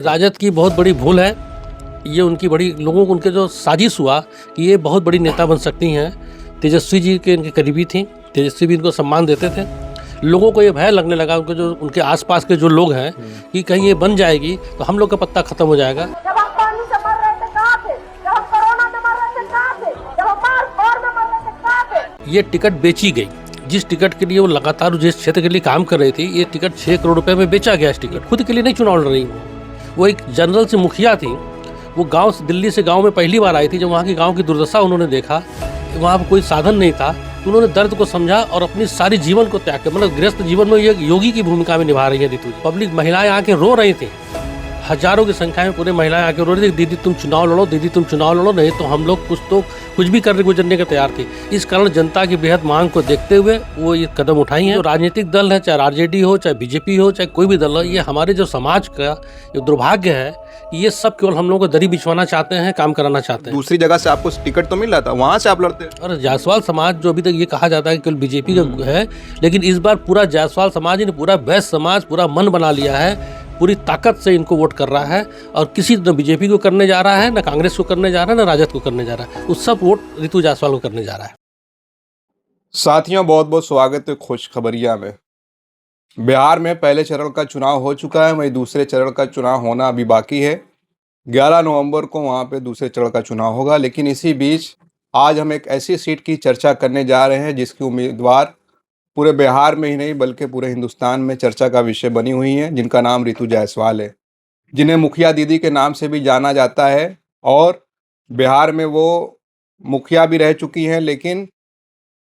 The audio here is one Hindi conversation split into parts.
राजद की बहुत बड़ी भूल है। ये उनकी बड़ी लोगों को उनके जो साजिश हुआ कि ये बहुत बड़ी नेता बन सकती हैं। तेजस्वी जी के इनके करीबी थी, तेजस्वी भी इनको सम्मान देते थे। लोगों को ये भय लगने लगा, उनके जो उनके आसपास के जो लोग हैं कि कहीं ये बन जाएगी तो हम लोग का पत्ता खत्म हो जाएगा। जब हम पानी से मर रहे थे कहाँ थे? जब हम कोरोना में मर रहे थे कहाँ थे? जब हम बाढ़ में मर रहे थे कहाँ थे? ये टिकट बेची गई। जिस टिकट के लिए वो लगातार जिस क्षेत्र के लिए काम कर रही थी, ये टिकट 6 करोड़ रुपए में बेचा गया। इस टिकट खुद के लिए नहीं चुनाव लड़ रही वो एक जनरल से मुखिया थी। वो गांव से, दिल्ली से गांव में पहली बार आई थी। जब वहाँ की गांव की दुर्दशा उन्होंने देखा, वहाँ पर कोई साधन नहीं था, तो उन्होंने दर्द को समझा और अपनी सारी जीवन को त्याग कर, मतलब गृहस्थ जीवन में ये योगी की भूमिका में निभा रही है रितु। पब्लिक महिलाएं आके रो रही थी, हजारों की संख्या में पूरे महिलाएं आके रो रही थी, दीदी तुम चुनाव लड़ो, दीदी तुम चुनाव लड़ो, नहीं तो हम लोग कुछ भी करने गुजरने के तैयार थे। इस कारण जनता की बेहद मांग को देखते हुए वो ये कदम उठाई हैं। जो राजनीतिक दल है, चाहे आरजेडी हो, चाहे बीजेपी हो, चाहे कोई भी दल हो, ये हमारे जो समाज का ये दुर्भाग्य है कि ये सब केवल हम लोगों को दरी बिछवाना चाहते हैं, काम कराना चाहते हैं। दूसरी जगह से आपको टिकट तो मिल रहा था, वहां से आप लड़ते हैं। और जायसवाल समाज जो अभी तक ये कहा जाता है कि केवल बीजेपी का है, लेकिन इस बार पूरा जायसवाल समाज ने, पूरा वैश्य समाज पूरा मन बना लिया है, पूरी ताकत से इनको वोट कर रहा है। और किसी न बीजेपी को करने जा रहा है, न कांग्रेस को करने जा रहा है, न राजद को करने जा रहा है, वो सब वोट रितु जायसवाल को करने जा रहा है। साथियों, बहुत बहुत स्वागत है खुशखबरिया में। बिहार में पहले चरण का चुनाव हो चुका है, वहीं दूसरे चरण का चुनाव होना अभी बाकी है। 11 नवंबर को वहां पे दूसरे चरण का चुनाव होगा। लेकिन इसी बीच आज हम एक ऐसी सीट की चर्चा करने जा रहे हैं जिसकी उम्मीदवार पूरे बिहार में ही नहीं बल्कि पूरे हिंदुस्तान में चर्चा का विषय बनी हुई हैं, जिनका नाम रितु जायसवाल है, जिन्हें मुखिया दीदी के नाम से भी जाना जाता है। और बिहार में वो मुखिया भी रह चुकी हैं, लेकिन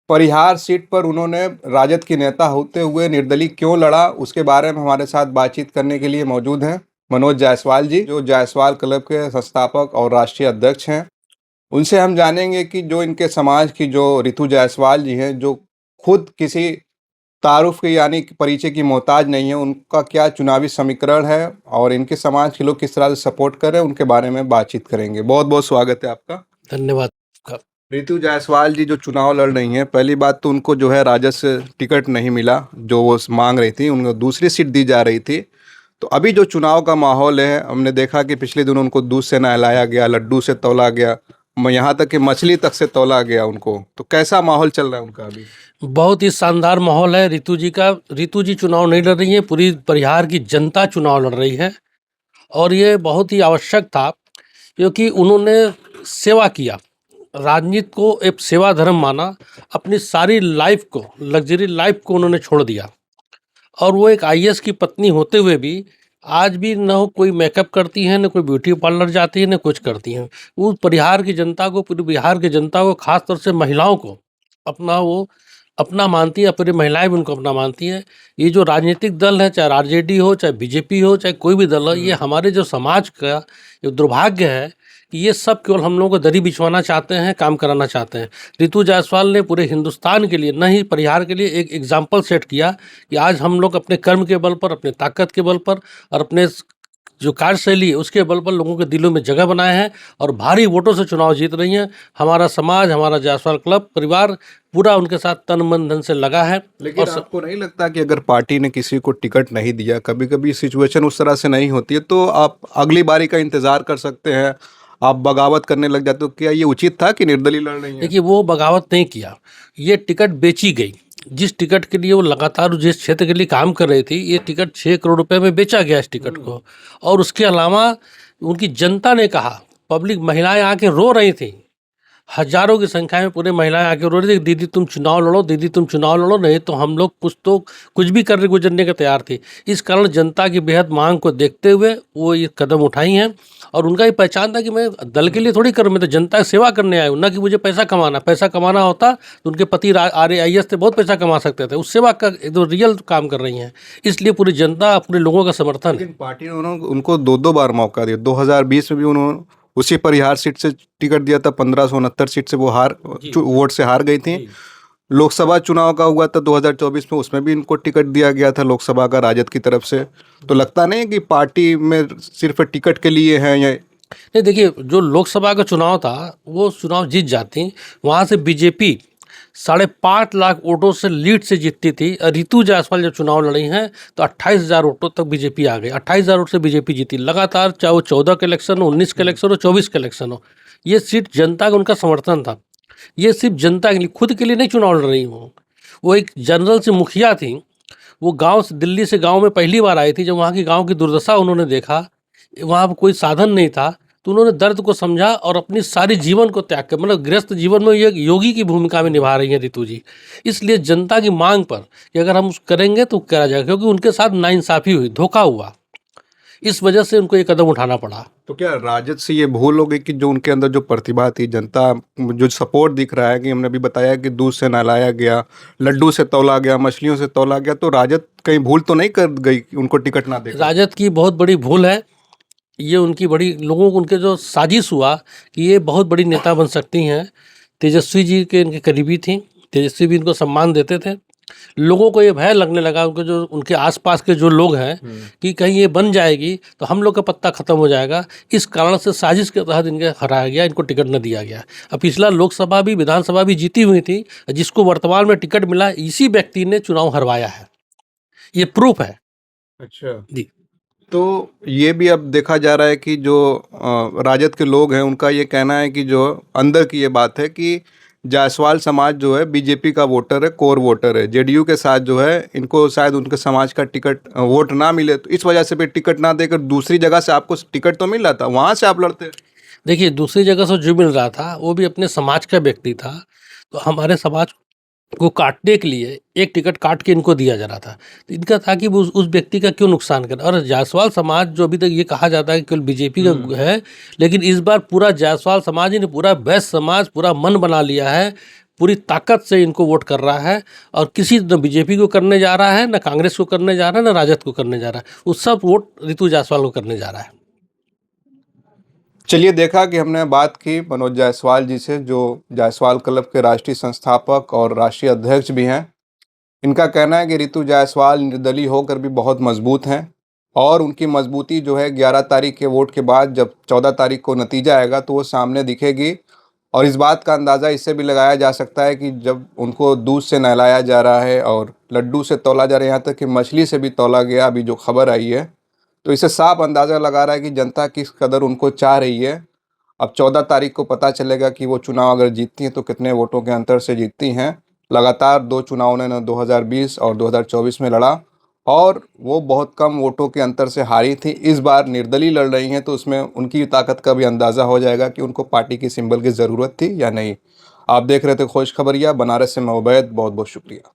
परिहार सीट पर उन्होंने राजद की नेता होते हुए निर्दलीय क्यों लड़ा, उसके बारे में हमारे साथ बातचीत करने के लिए मौजूद हैं मनोज जायसवाल जी, जो जायसवाल क्लब के संस्थापक और राष्ट्रीय अध्यक्ष हैं। उनसे हम जानेंगे कि जो इनके समाज की जो रितु जायसवाल जी हैं, जो खुद किसी तारुफ के यानी कि परिचय की मोहताज नहीं है, उनका क्या चुनावी समीकरण है और इनके समाज के लोग किस तरह से सपोर्ट कर रहे हैं, उनके बारे में बातचीत करेंगे। बहुत बहुत स्वागत है आपका। धन्यवाद। रितु जायसवाल जी जो चुनाव लड़ रही हैं, पहली बात तो उनको जो है राजद से टिकट नहीं मिला जो वो मांग रही थी, उनको दूसरी सीट दी जा रही थी। तो अभी जो चुनाव का माहौल है, हमने देखा कि पिछले दिनों उनको दूध से नहलाया गया, लड्डू से तौला गया, यहाँ तक कि मछली तक से तौला गया उनको। तो कैसा माहौल चल रहा है उनका अभी? बहुत ही शानदार माहौल है रितु जी का। रितु जी चुनाव नहीं लड़ रही है, पूरी बिहार की जनता चुनाव लड़ रही है। और ये बहुत ही आवश्यक था, क्योंकि उन्होंने सेवा किया, राजनीति को एक सेवा धर्म माना, अपनी सारी लाइफ को, लग्जरी लाइफ को उन्होंने छोड़ दिया। और वो एक आईएएस की पत्नी होते हुए भी आज भी न कोई मेकअप करती हैं, न कोई ब्यूटी पार्लर जाती है, न कुछ करती हैं। वो बिहार की जनता को, पूरी बिहार की जनता को, खास तौर से महिलाओं को अपना मानती है, पूरी महिलाएं भी उनको अपना मानती हैं। ये जो राजनीतिक दल है, चाहे आरजेडी हो, चाहे बीजेपी हो, चाहे कोई भी दल हो, ये हमारे जो समाज का ये दुर्भाग्य है कि ये सब केवल हम लोगों को दरी बिछवाना चाहते हैं, काम कराना चाहते हैं। रितु जायसवाल ने पूरे हिंदुस्तान के लिए, न ही बिहार के लिए, एक एग्जाम्पल सेट किया कि आज हम लोग अपने कर्म के बल पर, अपने ताकत के बल पर और अपने जो कार्यशैली है उसके बल पर लोगों के दिलों में जगह बनाए हैं और भारी वोटों से चुनाव जीत रही हैं। हमारा समाज, हमारा जायसवाल क्लब परिवार पूरा उनके साथ तन मन धन से लगा है। लेकिन आपको नहीं लगता कि अगर पार्टी ने किसी को टिकट नहीं दिया, कभी कभी सिचुएशन उस तरह से नहीं होती है, तो आप अगली बारी का इंतजार कर सकते हैं, आप बगावत करने लग जाते हो? क्या ये उचित था कि निर्दलीय लड़ रही है? देखिए, वो बगावत नहीं किया, ये टिकट बेची गई। जिस टिकट के लिए वो लगातार जिस क्षेत्र के लिए काम कर रही थी, ये टिकट 6 करोड़ रुपए में बेचा गया इस टिकट को। और उसके अलावा उनकी जनता ने कहा, पब्लिक महिलाएं आके रो रही थी, हजारों की संख्या में पूरे महिलाएं आके रो रही थी, दीदी तुम चुनाव लड़ो, दीदी तुम चुनाव लड़ो, नहीं तो हम लोग कुछ भी करने गुजरने के तैयार थे। इस कारण जनता की बेहद मांग को देखते हुए वो ये कदम उठाई हैं। और उनका ये पहचान था कि मैं दल के लिए थोड़ी करूँ, मैं तो जनता की सेवा करने आया हूँ, ना कि मुझे पैसा कमाना होता तो उनके पति आईएएस थे, बहुत पैसा कमा सकते थे। उस सेवा का जो रियल काम कर रही हैं, इसलिए पूरी जनता, पूरे लोगों का समर्थन है। लेकिन पार्टी ने उनको दो बार मौका दिया। 2020 में भी उन्होंने उसी परिहार सीट से टिकट दिया था, 1569 सीट से वो वोट से हार गई थी। लोकसभा चुनाव का हुआ था 2024 में, उसमें भी इनको टिकट दिया गया था लोकसभा का राजद की तरफ से। तो लगता नहीं है कि पार्टी में सिर्फ टिकट के लिए है या? नहीं, देखिए, जो लोकसभा का चुनाव था वो चुनाव जीत जाती, वहाँ से बीजेपी 5.5 लाख वोटों से लीड से जीतती थी। और रितु जायसवाल जब चुनाव लड़ी हैं तो 28,000 वोटों तक बीजेपी आ गई। 28,000 वोट से बीजेपी जीती लगातार, चाहे वो 14 के इलेक्शन हो, 19 के इलेक्शन हो, 24 के इलेक्शन हो। ये सीट जनता का उनका समर्थन था। ये सिर्फ जनता के लिए, खुद के लिए नहीं चुनाव लड़ रही हूँ। वो एक जनरल से मुखिया थी। वो गांव से, दिल्ली से गांव में पहली बार आई थी। जब वहाँ की गांव की दुर्दशा उन्होंने देखा, वहाँ पर कोई साधन नहीं था, तो उन्होंने दर्द को समझा और अपनी सारी जीवन को त्याग कर, मतलब गृहस्थ जीवन में ये योगी की भूमिका में निभा रही हैं रितु जी। इसलिए जनता की मांग पर कि अगर हम करेंगे तो करा जाएगा, क्योंकि उनके साथ नाइंसाफ़ी हुई, धोखा हुआ, इस वजह से उनको ये कदम उठाना पड़ा। तो क्या राजद से ये भूल हो गई कि जो उनके अंदर जो प्रतिभा थी, जनता जो सपोर्ट दिख रहा है कि हमने भी बताया कि दूध से नहलाया गया, लड्डू से तौला गया, मछलियों से तौला गया, तो राजद कहीं भूल तो नहीं कर गई कि उनको टिकट ना दे? राजद की बहुत बड़ी भूल है ये। उनकी बड़ी, लोगों को उनके जो साजिश हुआ कि ये बहुत बड़ी नेता बन सकती हैं। तेजस्वी जी के इनके करीबी थी, तेजस्वी भी इनको सम्मान देते थे। लोगों को ये भय लगने लगा, उनके जो उनके आसपास के जो लोग हैं कि कहीं ये बन जाएगी तो हम लोग का पत्ता खत्म हो जाएगा। इस कारण से साजिश के तहत इनके हराया गया, इनको टिकट न दिया गया। अब पिछला लोकसभा भी, विधानसभा भी जीती हुई थी, जिसको वर्तमान में टिकट मिला, इसी व्यक्ति ने चुनाव हरवाया है। ये प्रूफ है। अच्छा जी। तो ये भी अब देखा जा रहा है कि जो राजद के लोग हैं उनका ये कहना है कि जो अंदर की ये बात है कि जायसवाल समाज जो है बीजेपी का वोटर है, कोर वोटर है। जेडीयू के साथ जो है इनको शायद उनके समाज का टिकट वोट ना मिले, तो इस वजह से भी टिकट ना देकर दूसरी जगह से आपको टिकट तो मिल रहा था, वहाँ से आप लड़ते। देखिए, दूसरी जगह से जो मिल रहा था वो भी अपने समाज का व्यक्ति था, तो हमारे समाज को काटने के लिए एक टिकट काट के इनको दिया जा रहा था। तो इनका था कि वो उस व्यक्ति का क्यों नुकसान करें। और जायसवाल समाज जो अभी तक ये कहा जाता है कि केवल बीजेपी का है, लेकिन इस बार पूरा जायसवाल समाज ही नहीं, पूरा वैश्य समाज पूरा मन बना लिया है, पूरी ताकत से इनको वोट कर रहा है। और किसी न बीजेपी को करने जा रहा है, न कांग्रेस को करने जा रहा है, न राजद को करने जा रहा है। वो सब वोट रितु जायसवाल को करने जा रहा है। चलिए, देखा कि हमने बात की मनोज जायसवाल जी से, जो जायसवाल क्लब के राष्ट्रीय संस्थापक और राष्ट्रीय अध्यक्ष भी हैं। इनका कहना है कि रितु जायसवाल निर्दलीय होकर भी बहुत मजबूत हैं और उनकी मजबूती जो है 11 तारीख के वोट के बाद, जब 14 तारीख को नतीजा आएगा तो वो सामने दिखेगी। और इस बात का अंदाज़ा इससे भी लगाया जा सकता है कि जब उनको दूध से नहलाया जा रहा है और लड्डू से तौला जा रहा है, यहाँ तक कि मछली से भी तौला गया, अभी जो खबर आई है, तो इससे साफ अंदाज़ा लगा रहा है कि जनता किस कदर उनको चाह रही है। अब 14 तारीख को पता चलेगा कि वो चुनाव अगर जीतती हैं तो कितने वोटों के अंतर से जीतती हैं। लगातार 2 चुनाव उन्होंने 2020 और 2024 में लड़ा और वो बहुत कम वोटों के अंतर से हारी थी। इस बार निर्दलीय लड़ रही हैं, तो उसमें उनकी ताकत का भी अंदाज़ा हो जाएगा कि उनको पार्टी की सिंबल की ज़रूरत थी या नहीं। आप देख रहे थे खोज खबरिया, बनारस से मैं उबैद, बहुत बहुत शुक्रिया।